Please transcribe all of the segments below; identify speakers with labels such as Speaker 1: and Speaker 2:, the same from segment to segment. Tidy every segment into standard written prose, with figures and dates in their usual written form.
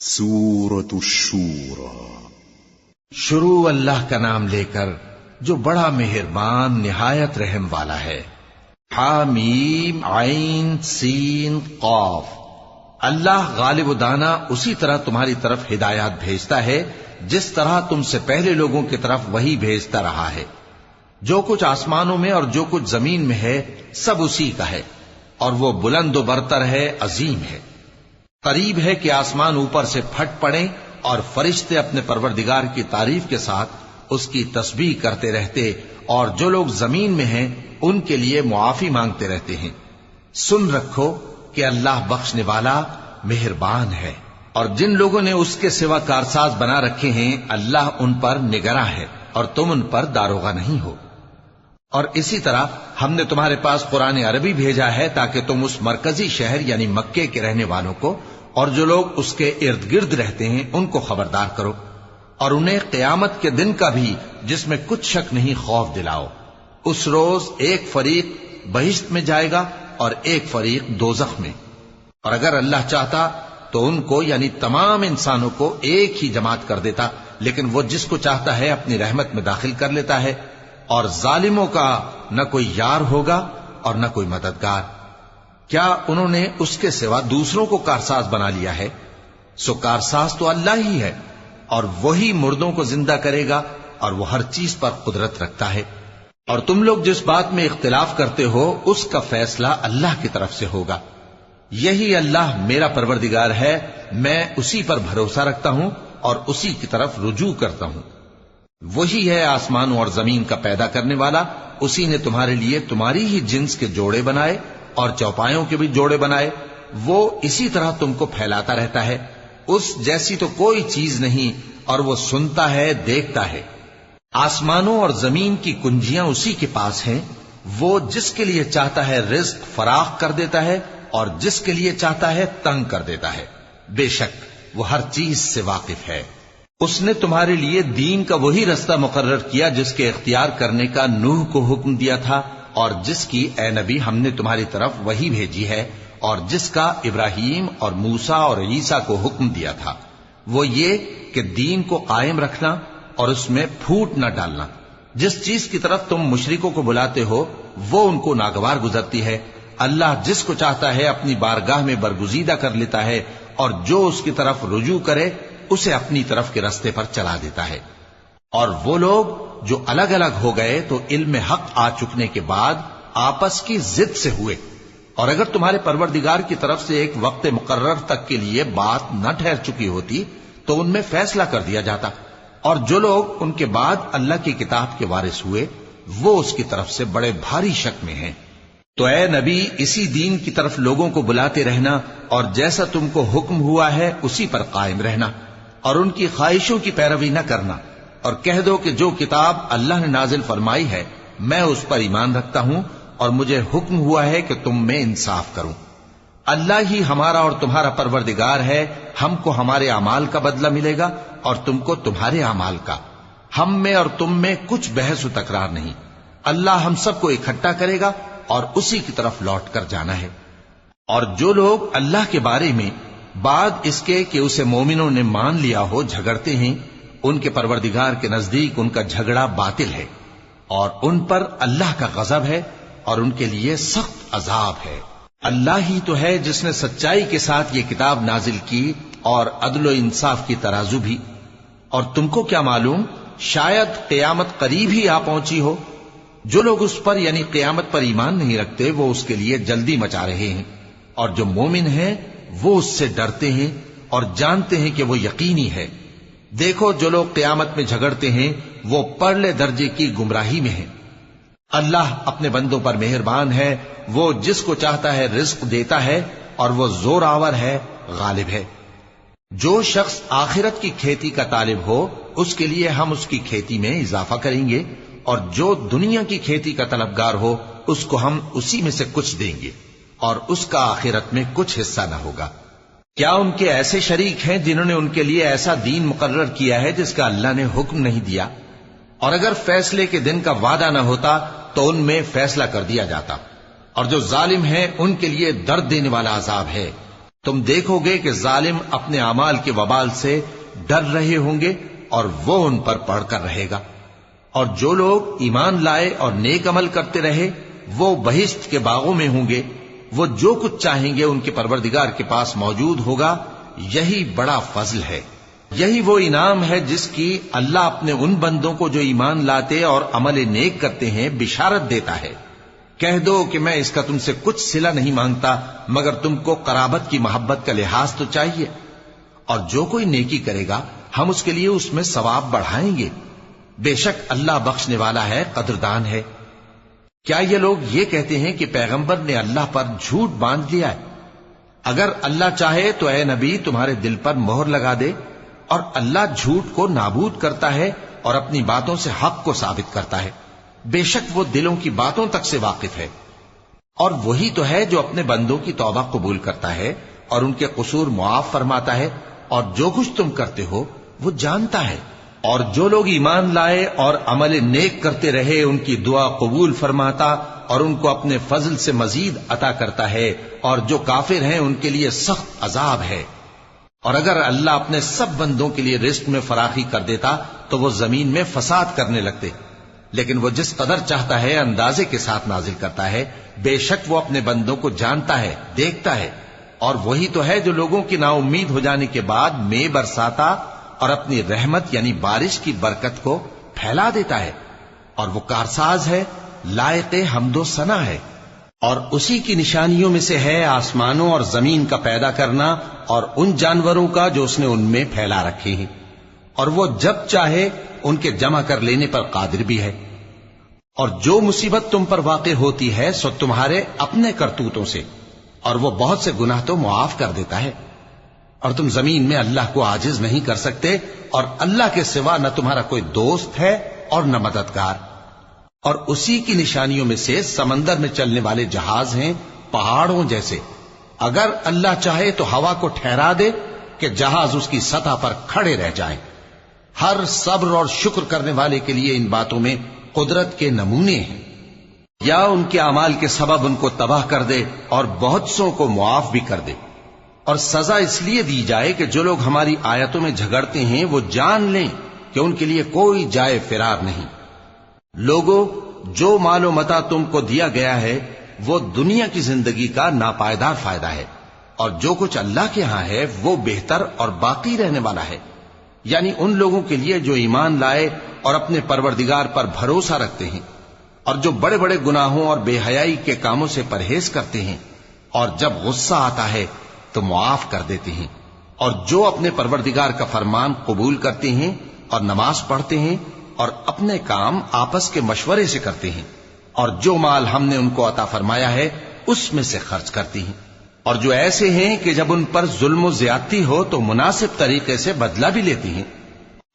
Speaker 1: سورة الشورى
Speaker 2: شروع اللہ کا نام لے کر جو بڑا مہربان نہایت رحم والا ہے۔ حامیم عین سین قاف۔ اللہ غالب و دانا اسی طرح تمہاری طرف ہدایات بھیجتا ہے جس طرح تم سے پہلے لوگوں کی طرف وہی بھیجتا رہا ہے۔ جو کچھ آسمانوں میں اور جو کچھ زمین میں ہے سب اسی کا ہے، اور وہ بلند و برتر ہے، عظیم ہے۔ قریب ہے کہ آسمان اوپر سے پھٹ پڑیں اور فرشتے اپنے پروردگار کی تعریف کے ساتھ اس کی تسبیح کرتے رہتے، اور جو لوگ زمین میں ہیں ان کے لیے معافی مانگتے رہتے ہیں۔ سن رکھو کہ اللہ بخشنے والا مہربان ہے، اور جن لوگوں نے اس کے سوا کارساز بنا رکھے ہیں اللہ ان پر نگراں ہے اور تم ان پر داروغہ نہیں ہو۔ اور اسی طرح ہم نے تمہارے پاس قرآن عربی بھیجا ہے تاکہ تم اس مرکزی شہر یعنی مکے کے رہنے والوں کو اور جو لوگ اس کے ارد گرد رہتے ہیں ان کو خبردار کرو، اور انہیں قیامت کے دن کا بھی جس میں کچھ شک نہیں خوف دلاؤ۔ اس روز ایک فریق بہشت میں جائے گا اور ایک فریق دوزخ میں، اور اگر اللہ چاہتا تو ان کو یعنی تمام انسانوں کو ایک ہی جماعت کر دیتا، لیکن وہ جس کو چاہتا ہے اپنی رحمت میں داخل کر لیتا ہے، اور ظالموں کا نہ کوئی یار ہوگا اور نہ کوئی مددگار۔ کیا انہوں نے اس کے سوا دوسروں کو کارساز بنا لیا ہے؟ سو کارساز تو اللہ ہی ہے، اور وہی مردوں کو زندہ کرے گا، اور وہ ہر چیز پر قدرت رکھتا ہے۔ اور تم لوگ جس بات میں اختلاف کرتے ہو اس کا فیصلہ اللہ کی طرف سے ہوگا۔ یہی اللہ میرا پروردگار ہے، میں اسی پر بھروسہ رکھتا ہوں اور اسی کی طرف رجوع کرتا ہوں۔ وہی ہے آسمانوں اور زمین کا پیدا کرنے والا، اسی نے تمہارے لیے تمہاری ہی جنس کے جوڑے بنائے اور چوپایوں کے بھی جوڑے بنائے۔ وہ اسی طرح تم کو پھیلاتا رہتا ہے، اس جیسی تو کوئی چیز نہیں، اور وہ سنتا ہے، دیکھتا ہے۔ آسمانوں اور زمین کی کنجیاں اسی کے پاس ہیں، وہ جس کے لیے چاہتا ہے رزق فراخ کر دیتا ہے اور جس کے لیے چاہتا ہے تنگ کر دیتا ہے۔ بے شک وہ ہر چیز سے واقف ہے۔ اس نے تمہارے لیے دین کا وہی رستہ مقرر کیا جس کے اختیار کرنے کا نوح کو حکم دیا تھا، اور جس کی اے نبی ہم نے تمہاری طرف وہی بھیجی ہے، اور جس کا ابراہیم اور موسیٰ اور عیسیٰ کو حکم دیا تھا، وہ یہ کہ دین کو قائم رکھنا اور اس میں پھوٹ نہ ڈالنا۔ جس چیز کی طرف تم مشرکوں کو بلاتے ہو وہ ان کو ناگوار گزرتی ہے۔ اللہ جس کو چاہتا ہے اپنی بارگاہ میں برگزیدہ کر لیتا ہے، اور جو اس کی طرف رجوع کرے اسے اپنی طرف کے رستے پر چلا دیتا ہے۔ اور وہ لوگ جو الگ الگ ہو گئے تو علم حق آ چکنے کے بعد آپس کی ضد سے ہوئے، اور اگر تمہارے پروردگار کی طرف سے ایک وقت مقرر تک کے لیے بات نہ ٹھہر چکی ہوتی تو ان میں فیصلہ کر دیا جاتا، اور جو لوگ ان کے بعد اللہ کی کتاب کے وارث ہوئے وہ اس کی طرف سے بڑے بھاری شک میں ہیں۔ تو اے نبی اسی دین کی طرف لوگوں کو بلاتے رہنا، اور جیسا تم کو حکم ہوا ہے اسی پر قائم رہنا، اور ان کی خواہشوں کی پیروی نہ کرنا، اور کہہ دو کہ جو کتاب اللہ نے نازل فرمائی ہے میں اس پر ایمان رکھتا ہوں، اور مجھے حکم ہوا ہے کہ تم میں انصاف کروں۔ اللہ ہی ہمارا اور تمہارا پروردگار ہے، ہم کو ہمارے اعمال کا بدلہ ملے گا اور تم کو تمہارے اعمال کا۔ ہم میں اور تم میں کچھ بحث و تکرار نہیں، اللہ ہم سب کو اکٹھا کرے گا اور اسی کی طرف لوٹ کر جانا ہے۔ اور جو لوگ اللہ کے بارے میں بعد اس کے کہ اسے مومنوں نے مان لیا ہو جھگڑتے ہیں، ان کے پروردگار کے نزدیک ان کا جھگڑا باطل ہے، اور ان پر اللہ کا غضب ہے اور ان کے لیے سخت عذاب ہے۔ اللہ ہی تو ہے جس نے سچائی کے ساتھ یہ کتاب نازل کی اور عدل و انصاف کی ترازو بھی۔ اور تم کو کیا معلوم، شاید قیامت قریب ہی آ پہنچی ہو۔ جو لوگ اس پر یعنی قیامت پر ایمان نہیں رکھتے وہ اس کے لیے جلدی مچا رہے ہیں، اور جو مومن ہیں وہ اس سے ڈرتے ہیں اور جانتے ہیں کہ وہ یقینی ہے۔ دیکھو جو لوگ قیامت میں جھگڑتے ہیں وہ پرلے درجے کی گمراہی میں ہیں۔ اللہ اپنے بندوں پر مہربان ہے، وہ جس کو چاہتا ہے رزق دیتا ہے، اور وہ زور آور ہے، غالب ہے۔ جو شخص آخرت کی کھیتی کا طالب ہو اس کے لیے ہم اس کی کھیتی میں اضافہ کریں گے، اور جو دنیا کی کھیتی کا طلبگار ہو اس کو ہم اسی میں سے کچھ دیں گے، اور اس کا آخرت میں کچھ حصہ نہ ہوگا۔ کیا ان کے ایسے شریک ہیں جنہوں نے ان کے لیے ایسا دین مقرر کیا ہے جس کا اللہ نے حکم نہیں دیا؟ اور اگر فیصلے کے دن کا وعدہ نہ ہوتا تو ان میں فیصلہ کر دیا جاتا، اور جو ظالم ہیں ان کے لیے درد دینے والا عذاب ہے۔ تم دیکھو گے کہ ظالم اپنے اعمال کے وبال سے ڈر رہے ہوں گے اور وہ ان پر پڑھ کر رہے گا، اور جو لوگ ایمان لائے اور نیک عمل کرتے رہے وہ بہشت کے باغوں میں ہوں گے، وہ جو کچھ چاہیں گے ان کے پروردگار کے پاس موجود ہوگا۔ یہی بڑا فضل ہے، یہی وہ انعام ہے جس کی اللہ اپنے ان بندوں کو جو ایمان لاتے اور عمل نیک کرتے ہیں بشارت دیتا ہے۔ کہہ دو کہ میں اس کا تم سے کچھ صلہ نہیں مانگتا مگر تم کو قرابت کی محبت کا لحاظ تو چاہیے، اور جو کوئی نیکی کرے گا ہم اس کے لیے اس میں ثواب بڑھائیں گے، بے شک اللہ بخشنے والا ہے، قدردان ہے۔ کیا یہ لوگ یہ کہتے ہیں کہ پیغمبر نے اللہ پر جھوٹ باندھ لیا ہے؟ اگر اللہ چاہے تو اے نبی تمہارے دل پر مہر لگا دے، اور اللہ جھوٹ کو نابود کرتا ہے اور اپنی باتوں سے حق کو ثابت کرتا ہے، بے شک وہ دلوں کی باتوں تک سے واقف ہے۔ اور وہی تو ہے جو اپنے بندوں کی توبہ قبول کرتا ہے اور ان کے قصور معاف فرماتا ہے، اور جو کچھ تم کرتے ہو وہ جانتا ہے۔ اور جو لوگ ایمان لائے اور عمل نیک کرتے رہے ان کی دعا قبول فرماتا اور ان کو اپنے فضل سے مزید عطا کرتا ہے، اور جو کافر ہیں ان کے لیے سخت عذاب ہے۔ اور اگر اللہ اپنے سب بندوں کے لیے رزق میں فراخی کر دیتا تو وہ زمین میں فساد کرنے لگتے، لیکن وہ جس قدر چاہتا ہے اندازے کے ساتھ نازل کرتا ہے، بے شک وہ اپنے بندوں کو جانتا ہے، دیکھتا ہے۔ اور وہی تو ہے جو لوگوں کی نا امید ہو جانے کے بعد میں برساتا اور اپنی رحمت یعنی بارش کی برکت کو پھیلا دیتا ہے، اور وہ کارساز ہے، لائق حمد و ثنا ہے۔ اور اسی کی نشانیوں میں سے ہے آسمانوں اور زمین کا پیدا کرنا اور ان جانوروں کا جو اس نے ان میں پھیلا رکھے ہیں، اور وہ جب چاہے ان کے جمع کر لینے پر قادر بھی ہے۔ اور جو مصیبت تم پر واقع ہوتی ہے سو تمہارے اپنے کرتوتوں سے، اور وہ بہت سے گناہ تو معاف کر دیتا ہے۔ اور تم زمین میں اللہ کو عاجز نہیں کر سکتے، اور اللہ کے سوا نہ تمہارا کوئی دوست ہے اور نہ مددگار۔ اور اسی کی نشانیوں میں سے سمندر میں چلنے والے جہاز ہیں پہاڑوں جیسے، اگر اللہ چاہے تو ہوا کو ٹھہرا دے کہ جہاز اس کی سطح پر کھڑے رہ جائیں۔ ہر صبر اور شکر کرنے والے کے لیے ان باتوں میں قدرت کے نمونے ہیں۔ یا ان کے اعمال کے سبب ان کو تباہ کر دے اور بہت سو کو معاف بھی کر دے، اور سزا اس لیے دی جائے کہ جو لوگ ہماری آیتوں میں جھگڑتے ہیں وہ جان لیں کہ ان کے لیے کوئی جائے فرار نہیں۔ لوگوں، جو مال و متاع تم کو دیا گیا ہے وہ دنیا کی زندگی کا ناپائیدار فائدہ ہے، اور جو کچھ اللہ کے ہاں ہے وہ بہتر اور باقی رہنے والا ہے، یعنی ان لوگوں کے لیے جو ایمان لائے اور اپنے پروردگار پر بھروسہ رکھتے ہیں، اور جو بڑے بڑے گناہوں اور بے حیائی کے کاموں سے پرہیز کرتے ہیں، اور جب غصہ آتا ہے تو معاف کر دیتے ہیں، اور جو اپنے پروردگار کا فرمان قبول کرتے ہیں اور نماز پڑھتے ہیں اور اپنے کام آپس کے مشورے سے کرتے ہیں، اور جو مال ہم نے ان کو عطا فرمایا ہے اس میں سے خرچ کرتی ہیں، اور جو ایسے ہیں کہ جب ان پر ظلم و زیادتی ہو تو مناسب طریقے سے بدلہ بھی لیتی ہیں،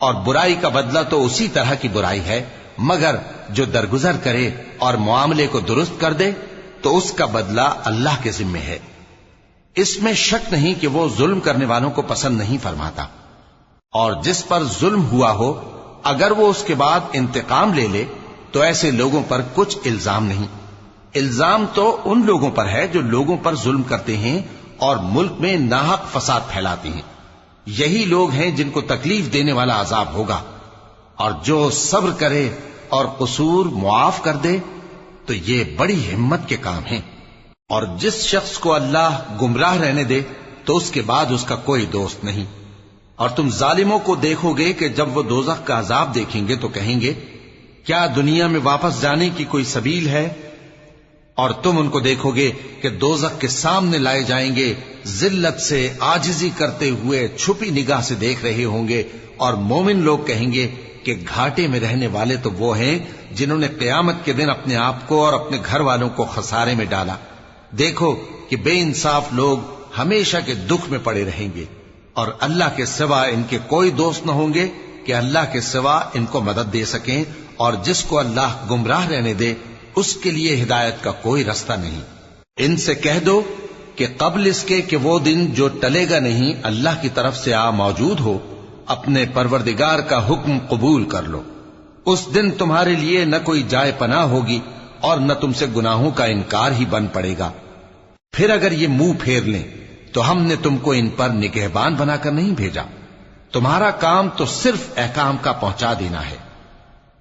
Speaker 2: اور برائی کا بدلہ تو اسی طرح کی برائی ہے، مگر جو درگزر کرے اور معاملے کو درست کر دے تو اس کا بدلہ اللہ کے ذمہ ہے۔ اس میں شک نہیں کہ وہ ظلم کرنے والوں کو پسند نہیں فرماتا، اور جس پر ظلم ہوا ہو اگر وہ اس کے بعد انتقام لے لے تو ایسے لوگوں پر کچھ الزام نہیں۔ الزام تو ان لوگوں پر ہے جو لوگوں پر ظلم کرتے ہیں اور ملک میں ناحق فساد پھیلاتے ہیں، یہی لوگ ہیں جن کو تکلیف دینے والا عذاب ہوگا۔ اور جو صبر کرے اور قصور معاف کر دے تو یہ بڑی ہمت کے کام ہیں۔ اور جس شخص کو اللہ گمراہ رہنے دے تو اس کے بعد اس کا کوئی دوست نہیں۔ اور تم ظالموں کو دیکھو گے کہ جب وہ دوزخ کا عذاب دیکھیں گے تو کہیں گے کیا دنیا میں واپس جانے کی کوئی سبیل ہے؟ اور تم ان کو دیکھو گے کہ دوزخ کے سامنے لائے جائیں گے، ذلت سے عاجزی کرتے ہوئے چھپی نگاہ سے دیکھ رہے ہوں گے، اور مومن لوگ کہیں گے کہ گھاٹے میں رہنے والے تو وہ ہیں جنہوں نے قیامت کے دن اپنے آپ کو اور اپنے گھر والوں کو خسارے میں ڈالا۔ دیکھو کہ بے انصاف لوگ ہمیشہ کے دکھ میں پڑے رہیں گے، اور اللہ کے سوا ان کے کوئی دوست نہ ہوں گے کہ اللہ کے سوا ان کو مدد دے سکیں، اور جس کو اللہ گمراہ رہنے دے اس کے لیے ہدایت کا کوئی رستہ نہیں۔ ان سے کہہ دو کہ قبل اس کے کہ وہ دن جو ٹلے گا نہیں اللہ کی طرف سے آ موجود ہو، اپنے پروردگار کا حکم قبول کر لو۔ اس دن تمہارے لیے نہ کوئی جائے پناہ ہوگی اور نہ تم سے گناہوں کا انکار ہی بن پڑے گا۔ پھر اگر یہ منہ پھیر لیں تو ہم نے تم کو ان پر نگہبان بنا کر نہیں بھیجا. تمہارا کام تو صرف احکام کا پہنچا دینا ہے.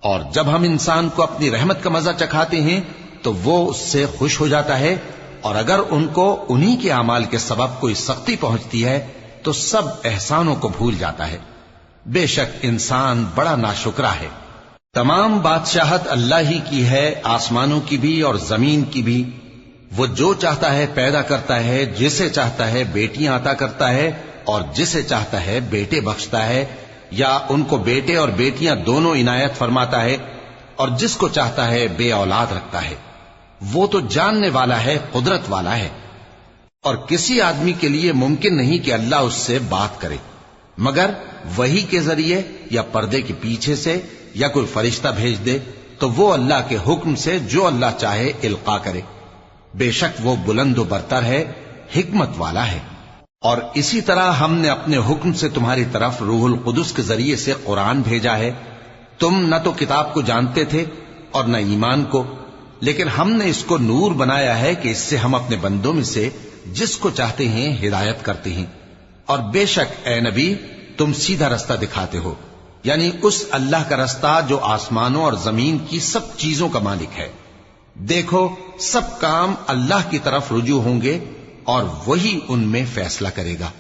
Speaker 2: اور جب ہم انسان کو اپنی رحمت کا مزہ چکھاتے ہیں تو وہ اس سے خوش ہو جاتا ہے، اور اگر ان کو انہی کے اعمال کے سبب کوئی سختی پہنچتی ہے تو سب احسانوں کو بھول جاتا ہے. بے شک انسان بڑا ناشکرا ہے. تمام بادشاہت اللہ ہی کی ہے، آسمانوں کی بھی اور زمین کی بھی. وہ جو چاہتا ہے پیدا کرتا ہے، جسے چاہتا ہے بیٹیاں عطا کرتا ہے اور جسے چاہتا ہے بیٹے بخشتا ہے، یا ان کو بیٹے اور بیٹیاں دونوں عنایت فرماتا ہے، اور جس کو چاہتا ہے بے اولاد رکھتا ہے. وہ تو جاننے والا ہے، قدرت والا ہے. اور کسی آدمی کے لیے ممکن نہیں کہ اللہ اس سے بات کرے مگر وحی کے ذریعے یا پردے کے پیچھے سے، یا کوئی فرشتہ بھیج دے تو وہ اللہ کے حکم سے جو اللہ چاہے القا کرے. بے شک وہ بلند و برتر ہے، حکمت والا ہے. اور اسی طرح ہم نے اپنے حکم سے تمہاری طرف روح القدس کے ذریعے سے قرآن بھیجا ہے. تم نہ تو کتاب کو جانتے تھے اور نہ ایمان کو، لیکن ہم نے اس کو نور بنایا ہے کہ اس سے ہم اپنے بندوں میں سے جس کو چاہتے ہیں ہدایت کرتے ہیں. اور بے شک اے نبی تم سیدھا رستہ دکھاتے ہو، یعنی اس اللہ کا رستہ جو آسمانوں اور زمین کی سب چیزوں کا مالک ہے. دیکھو سب کام اللہ کی طرف رجوع ہوں گے اور وہی ان میں فیصلہ کرے گا.